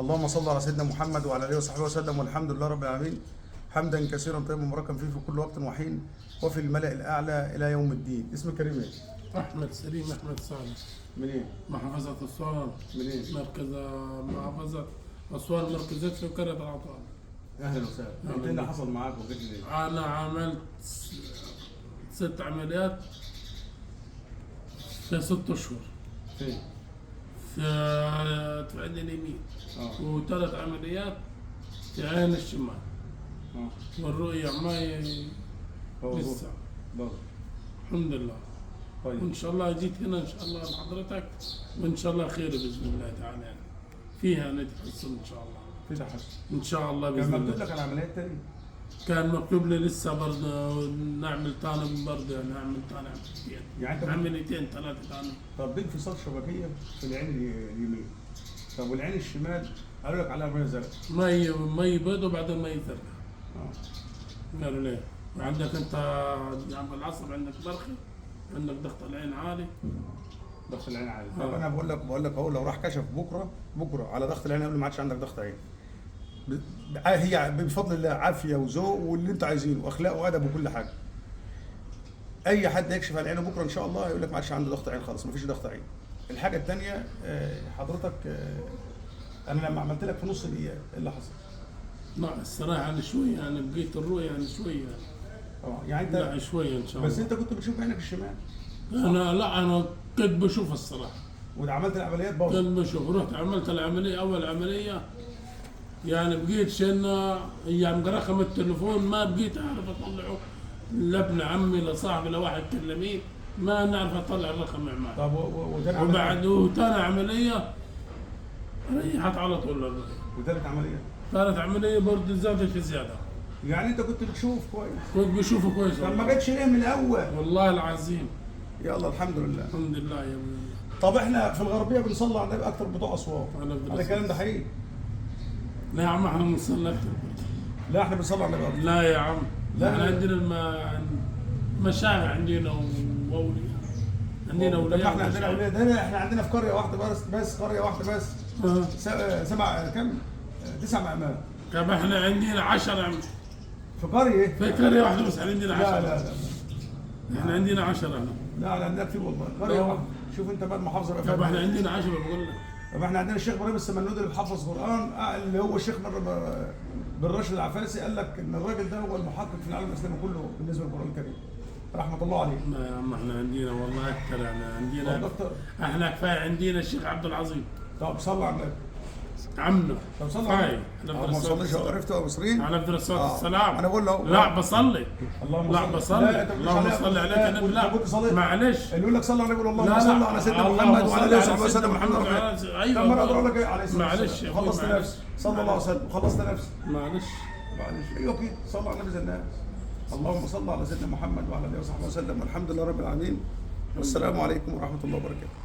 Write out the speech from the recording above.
اللهم صل على سيدنا محمد وعلى اله وصحبه وسلم، والحمد لله رب العالمين حمدا كثيرا طيبا مباركا فيه في كل وقت وحين وفي الملأ الاعلى الى يوم الدين. اسمك كريم ايه؟ احمد سليم احمد صالح. منين؟ محافظة أسوان. منين؟ محافظة أسوان مركزية في قرية العطار. اهلا وسهلا. انت ايه اللي حصل معاك وجيت لي ليه؟ أنا عملت 6 عمليات في 6 أشهر. فين؟ في عين اليمين. و3 عمليات في عين الشمال. والرؤية معي لسه. الحمد لله. طيب. وإن شاء الله جيت هنا إن شاء الله لحضرتك، وإن شاء الله خير بإذن الله تعالى يعني. فيها نتحسن إن شاء الله. في تحسن إن شاء الله كان بإذن مكتوب الله. لك على العمليات الثانيه؟ كان مكتوب لي لسه برضه نعمل ثاني برضه، نعمل ثاني يعني انت عمليتين 3 ثاني. طب دي انفصال شبكيه في العين اليمين. طب والعين الشمال قالوا لك عليها ميه زرقاء. مي بيض وبعدين مي زرقاء. قالوا ليه؟ عندك انت العصب، عندك برخي، عندك ضغط العين عالي. ضغط العين عالي. طب انا بقول لك اهو، لو راح كشف بكره على ضغط العين قبل ما عادش عندك ضغط عين. هي بفضل الله عافيه وذوق واللي انتوا عايزينه واخلاق وادب وكل حاجه. اي حد يكشف على عينه بكره ان شاء الله يقول لك ما عادش عنده ضغط عين خالص، ما فيش ضغط عين. الحاجه الثانيه حضرتك انا لما عملت لك في نص دقيقه ايه اللي حصل؟ لا الصراحه يعني شويه، يعني بقيت الرؤيه يعني شويه. يعني انت لا شويه ان شاء الله. بس انت كنت بتشوف بعينك الشمال. انا كنت بشوف الصراحه. وعملت العمليات برضه؟ كنت بشوف، رحت عملت العمليه، اول عمليه يعني بقيت شنا ايام رقم التليفون ما بقيت اعرف اطلعه لابن عمي لصاحبي لواحد كلمين، ما نعرف اطلع الرقم يا معي. طب وبعد ثاني عمليه ريحت على طول الرقم. وثالث عمليه؟ ثالث عمليه برضه زادت في زياده. يعني انت كنت بتشوف كويس؟ كنت بشوفه كويس. طب ما جاتش ليه من الاول؟ والله العظيم. يلا الحمد لله. الحمد لله يا ابني. طب احنا في الغربيه بنصلي على النبي اكتر بتوع اسوان. هذا الكلام ده حقيقي؟ لا يا عم احنا بنصلي اكتر. لا احنا بنصلي على النبي اكتر. لا يا عم، لا احنا عندنا مشايخ، عندنا واولياء. عندنا اولياء. احنا عندنا اولياء، ده احنا عندنا في قريه واحده بس قريه واحده بس. 9 مقامات. طب احنا عندنا 10 في قريه؟ في قريه واحده بس عندنا 10. لا احنا عندنا 10 هنا. لا عندنا كتير والله، قريه واحده. شوف انت بقى المحافظه بقى. طب احنا عندنا 10 بقول لك. طب احنا عندنا الشيخ ابراهيم السمنودي اللي بيحفظ قران، اللي هو الشيخ بن راشد العفاسي، قال لك ان الراجل ده هو المحقق في العالم الاسلامي كله بالنسبه للقران الكريم. رحمه الله عليه. لا يا عم احنا عندنا والله اكثر، عندنا احنا كفايه عندنا الشيخ عبد العظيم. طب صلى على النبي. عمنا. طب صلى على النبي. ما صليش عرفته يا مصريين؟ على افضل الصلاه والسلام. انا بقول له لا بصلي. لا بصلي. اللهم صل عليك يا نبي. لا معلش. اللي يقول لك صلى على النبي، اللهم صل على سيدنا محمد وعلى اله وصحبه وسلم. محمد ايوه. طب ما انا اقرا لك ايه عليه الصلاه معلش خلصت نفسي صلى الله عليه وسلم، خلصت نفسي. معلش ايوه كده صلى على النبي زي الناس. اللهم صل على سيدنا محمد وعلى اله وصحبه وسلم، والحمد لله رب العالمين، والسلام عليكم ورحمه الله وبركاته.